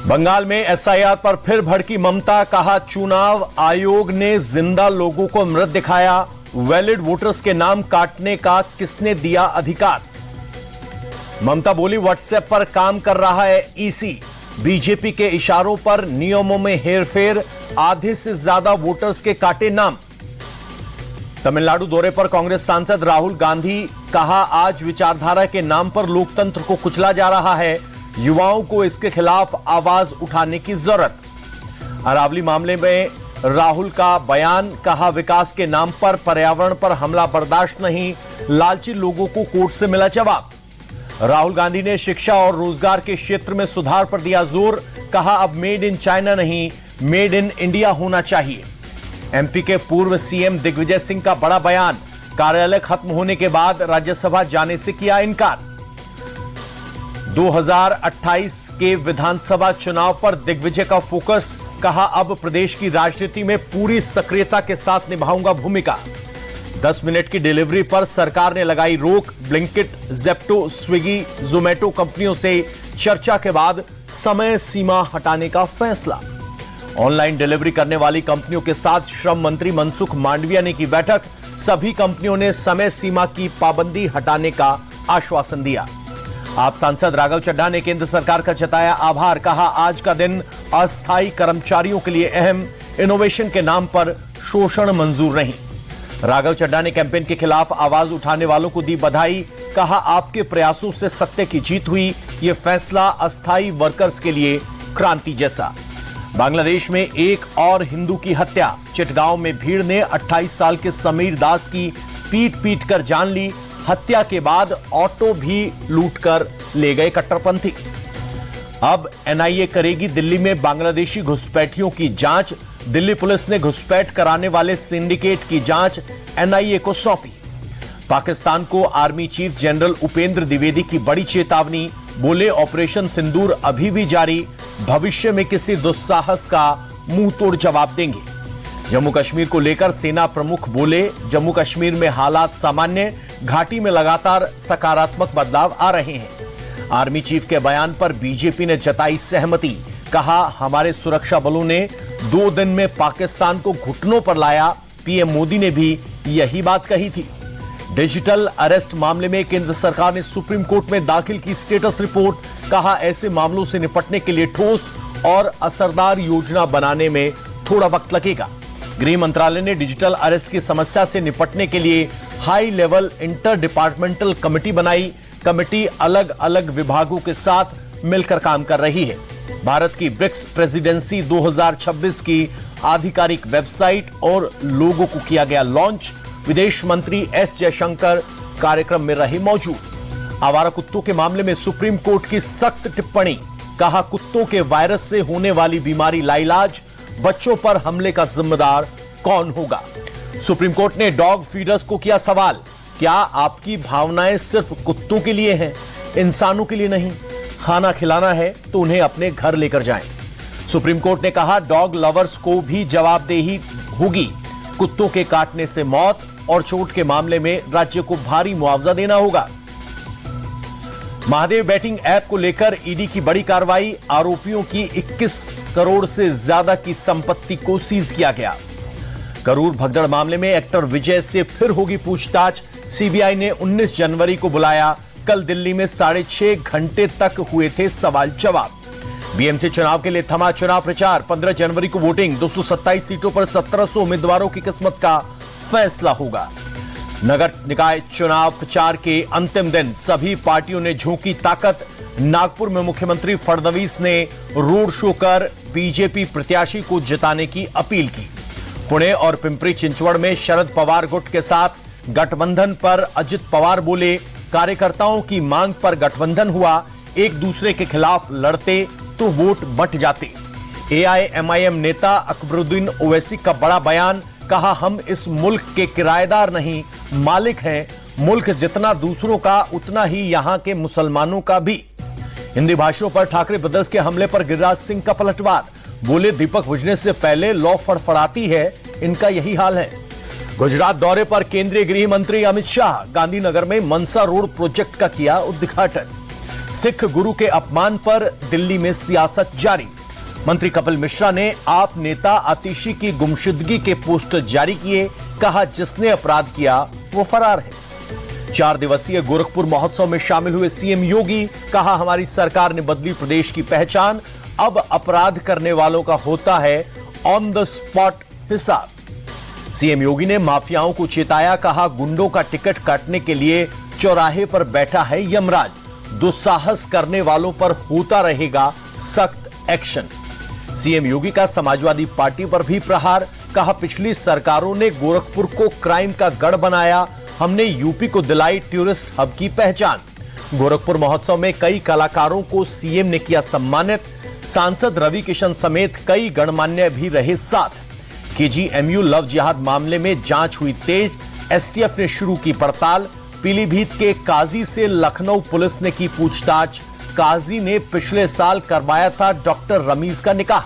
बंगाल में एसआईआर पर फिर भड़की ममता, कहा चुनाव आयोग ने जिंदा लोगों को मृत दिखाया, वैलिड वोटर्स के नाम काटने का किसने दिया अधिकार। ममता बोली व्हाट्सएप पर काम कर रहा है ईसी, बीजेपी के इशारों पर नियमों में हेरफेर, आधे से ज्यादा वोटर्स के काटे नाम। तमिलनाडु दौरे पर कांग्रेस सांसद राहुल गांधी, कहा आज विचारधारा के नाम पर लोकतंत्र को कुचला जा रहा है, युवाओं को इसके खिलाफ आवाज उठाने की जरूरत। अरावली मामले में राहुल का बयान, कहा विकास के नाम पर पर्यावरण पर हमला बर्दाश्त नहीं, लालची लोगों को कोर्ट से मिला जवाब। राहुल गांधी ने शिक्षा और रोजगार के क्षेत्र में सुधार पर दिया जोर, कहा अब मेड इन चाइना नहीं, मेड इन इंडिया होना चाहिए। एमपी के पूर्व सीएम दिग्विजय सिंह का बड़ा बयान, कार्यालय खत्म होने के बाद राज्यसभा जाने से किया इनकार। 2028 के विधानसभा चुनाव पर दिग्विजय का फोकस, कहा अब प्रदेश की राजनीति में पूरी सक्रियता के साथ निभाऊंगा भूमिका। 10 मिनट की डिलीवरी पर सरकार ने लगाई रोक, ब्लिंकिट, जेप्टो, स्विगी, जोमेटो कंपनियों से चर्चा के बाद समय सीमा हटाने का फैसला। ऑनलाइन डिलीवरी करने वाली कंपनियों के साथ श्रम मंत्री मनसुख मांडविया ने की बैठक, सभी कंपनियों ने समय सीमा की पाबंदी हटाने का आश्वासन दिया। आप सांसद राघव चड्ढा ने केंद्र सरकार का जताया आभार, कहा आज का दिन अस्थायी कर्मचारियों के लिए अहम, इनोवेशन के नाम पर शोषण मंजूर नहीं। राघव चड्ढा ने कैंपेन के खिलाफ आवाज उठाने वालों को दी बधाई, कहा आपके प्रयासों से सत्य की जीत हुई, यह फैसला अस्थायी वर्कर्स के लिए क्रांति जैसा। बांग्लादेश में एक और हिंदू की हत्या, चिटगांव में भीड़ ने 28 साल के समीर दास की पीट कर जान ली, हत्या के बाद ऑटो भी लूटकर ले गए कट्टरपंथी। अब एनआईए करेगी दिल्ली में बांग्लादेशी घुसपैठियों की जांच, दिल्ली पुलिस ने घुसपैठ कराने वाले सिंडिकेट की जांच एनआईए को सौंपी। पाकिस्तान को army chief general Upendra Dwivedi की बड़ी चेतावनी, बोले ऑपरेशन सिंदूर अभी भी जारी, भविष्य में किसी दुस्साहस का मुंह तोड़ जवाब देंगे। जम्मू कश्मीर को लेकर सेना प्रमुख बोले जम्मू कश्मीर में हालात सामान्य, घाटी में लगातार सकारात्मक बदलाव आ रहे हैं। आर्मी चीफ के बयान पर बीजेपी ने जताई सहमति, कहा हमारे सुरक्षा बलों ने 2 दिन में पाकिस्तान को घुटनों पर लाया, पीएम मोदी ने भी यही बात कही थी। डिजिटल अरेस्ट मामले में केंद्र सरकार ने सुप्रीम कोर्ट में दाखिल की स्टेटस रिपोर्ट, कहा ऐसे मामलों से निपटने के लिए ठोस और असरदार योजना बनाने में थोड़ा वक्त लगेगा। गृह मंत्रालय ने डिजिटल अरेस्ट की समस्या से निपटने के लिए high level inter departmental committee बनाई, कमेटी अलग अलग विभागों के साथ मिलकर काम कर रही है। भारत की ब्रिक्स प्रेसिडेंसी 2026 की आधिकारिक वेबसाइट और लोगो को किया गया लॉन्च, विदेश मंत्री एस जयशंकर कार्यक्रम में रहे मौजूद। आवारा कुत्तों के मामले में सुप्रीम कोर्ट की सख्त टिप्पणी, कहा कुत्तों के वायरस से होने वाली बीमारी लाइलाज, बच्चों पर हमले का जिम्मेदार कौन होगा। सुप्रीम कोर्ट ने डॉग फीडर्स को किया सवाल, क्या आपकी भावनाएं सिर्फ कुत्तों के लिए हैं, इंसानों के लिए नहीं? खाना खिलाना है तो उन्हें अपने घर लेकर जाएं। सुप्रीम कोर्ट ने कहा डॉग लवर्स को भी जवाबदेही होगी, कुत्तों के काटने से मौत और चोट के मामले में राज्य को भारी मुआवजा देना होगा। महादेव बैटिंग ऐप को लेकर ईडी की बड़ी कार्रवाई, आरोपियों की 21 करोड़ से ज्यादा की संपत्ति को सीज किया गया। करूर भगदड़ मामले में एक्टर विजय से फिर होगी पूछताछ, सीबीआई ने 19 जनवरी को बुलाया, कल दिल्ली में 6.5 घंटे तक हुए थे सवाल जवाब। बीएमसी चुनाव के लिए थमा चुनाव प्रचार, 15 जनवरी को वोटिंग, 227 सीटों पर 1700 उम्मीदवारों की किस्मत का फैसला होगा। नगर निकाय चुनाव प्रचार के अंतिम दिन सभी पार्टियों ने झोंकी ताकत, नागपुर में मुख्यमंत्री फडणवीस ने रोड शो कर बीजेपी प्रत्याशी को जिताने की अपील की। पुणे और पिंपरी चिंचवड़ में शरद पवार गुट के साथ गठबंधन पर अजित पवार बोले, कार्यकर्ताओं की मांग पर गठबंधन हुआ, एक दूसरे के खिलाफ लड़ते तो वोट बंट जाते। एआईएमआईएम नेता अकबरुद्दीन ओवैसी का बड़ा बयान, कहा हम इस मुल्क के किराएदार नहीं मालिक हैं, मुल्क जितना दूसरों का उतना ही यहां के मुसलमानों का भी। हिंदी भाषियों पर ठाकरे ब्रदर्स के हमले पर गिरिराज सिंह का पलटवार, बोले दीपक बुझने से पहले लौ फड़फड़ाती है, इनका यही हाल है। गुजरात दौरे पर केंद्रीय गृह मंत्री अमित शाह, गांधीनगर में मनसा रोड प्रोजेक्ट का किया उद्घाटन। सिख गुरु के अपमान पर दिल्ली में सियासत जारी। मंत्री कपिल मिश्रा ने आप नेता आतिशी की गुमशुदगी के पोस्टर जारी किए, कहा जिसने अपराध किया वो फरार है। 4 दिवसीय गोरखपुर महोत्सव में शामिल हुए सीएम योगी, कहा हमारी सरकार ने बदली प्रदेश की पहचान, अब अपराध करने वालों का होता है ऑन द स्पॉट हिसाब। सीएम योगी ने माफियाओं को चेताया, कहा गुंडों का टिकट काटने के लिए चौराहे पर बैठा है यमराज, दुस्साहस करने वालों पर होता रहेगा सख्त एक्शन। सीएम योगी का समाजवादी पार्टी पर भी प्रहार, कहा पिछली सरकारों ने गोरखपुर को क्राइम का गढ़ बनाया, हमने यूपी को दिलाई टूरिस्ट हब की पहचान। गोरखपुर महोत्सव में कई कलाकारों को सीएम ने किया सम्मानित, सांसद रवि किशन समेत कई गणमान्य भी रहे साथ। केजीएमयू लव जिहाद मामले में जांच हुई तेज, एसटीएफ ने शुरू की पड़ताल। पीलीभीत के काजी से लखनऊ पुलिस ने की पूछताछ, काजी ने पिछले साल करवाया था डॉक्टर रमीज का निकाह।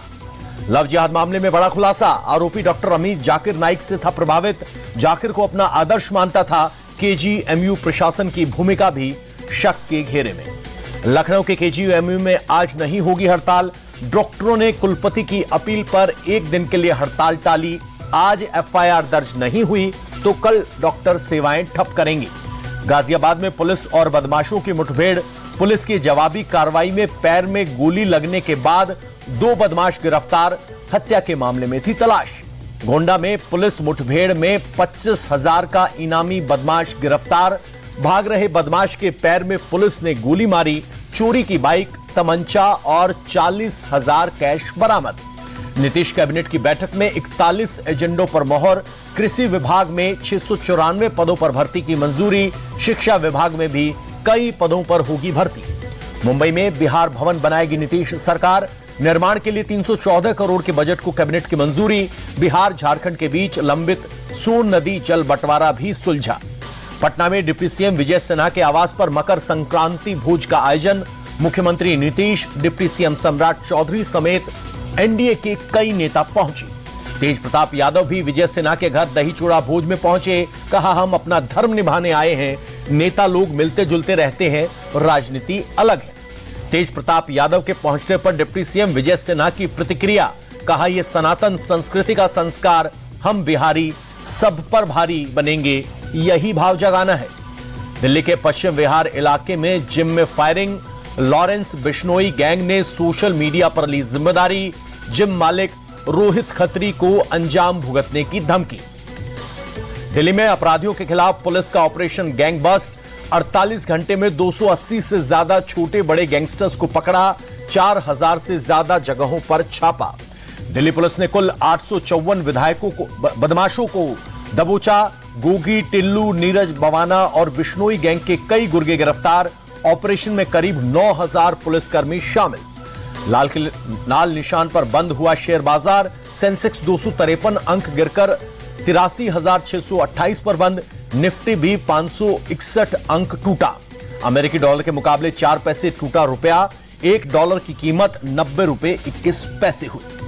लव जिहाद मामले में बड़ा खुलासा, आरोपी डॉक्टर रमीज जाकिर नाइक से था प्रभावित, जाकिर को अपना आदर्श मानता था। केजीएमयू प्रशासन की भूमिका भी शक के घेरे में। लखनऊ के केजीएमयू में आज नहीं होगी हड़ताल, डॉक्टरों ने कुलपति की अपील पर एक दिन के लिए हड़ताल टाली। आज एफआईआर दर्ज नहीं हुई तो कल डॉक्टर सेवाएं ठप करेंगी। गाजियाबाद में पुलिस और बदमाशों की मुठभेड़, पुलिस की जवाबी कार्रवाई में पैर में गोली लगने के बाद 2 बदमाश गिरफ्तार, हत्या के मामले में थी तलाश। गोंडा में पुलिस मुठभेड़ में 25,000 का इनामी बदमाश गिरफ्तार, भाग रहे बदमाश के पैर में पुलिस ने गोली मारी, चोरी की बाइक, तमंचा और 40,000 कैश बरामद। नीतीश कैबिनेट की बैठक में 41 एजेंडों पर मोहर, कृषि विभाग में 694 पदों पर भर्ती की मंजूरी, शिक्षा विभाग में भी कई पदों पर होगी भर्ती। मुंबई में बिहार भवन बनाएगी नीतीश सरकार, निर्माण के लिए 314 करोड़ के बजट को कैबिनेट की मंजूरी। बिहार झारखंड के बीच लंबित सोन नदी जल बंटवारा भी सुलझा। पटना में डिप्टी सीएम विजय सिन्हा के आवास पर मकर संक्रांति भोज का आयोजन, मुख्यमंत्री नीतीश, डिप्टी सीएम सम्राट चौधरी समेत एनडीए के कई नेता पहुंचे। तेज प्रताप यादव भी विजय सिन्हा के घर दही चूड़ा भोज में पहुंचे, कहा हम अपना धर्म निभाने आए हैं, नेता लोग मिलते जुलते रहते हैं, राजनीति अलग है। तेज प्रताप यादव के पहुंचने पर डिप्टी सीएम विजय सिन्हा की प्रतिक्रिया, कहा यह सनातन संस्कृति का संस्कार, हम बिहारी सब पर भारी बनेंगे, यही भाव जगाना है। दिल्ली के पश्चिम विहार इलाके में जिम में फायरिंग, लॉरेंस बिश्नोई गैंग ने सोशल मीडिया पर ली जिम्मेदारी, जिम मालिक रोहित खत्री को अंजाम भुगतने की धमकी। दिल्ली में अपराधियों के खिलाफ पुलिस का ऑपरेशन गैंग बस्ट, 48 घंटे में 280 से ज्यादा छोटे बड़े गैंगस्टर्स को पकड़ा, 4000 से ज्यादा जगहों पर छापा। दिल्ली पुलिस ने कुल 854 विधायकों को बदमाशों को दबोचा, गोगी, टिल्लू, नीरज बवाना और बिश्नोई गैंग के कई गुर्गे गिरफ्तार। ऑपरेशन में करीब 9000 पुलिसकर्मी शामिल। लाल निशान पर बंद हुआ शेयर बाजार, सेंसेक्स 253 अंक गिरकर 83,628 पर बंद, निफ्टी भी 561 अंक टूटा। अमेरिकी डॉलर के मुकाबले 4 पैसे टूटा रुपया, $1 की कीमत 90 रुपए 21 पैसे हुई।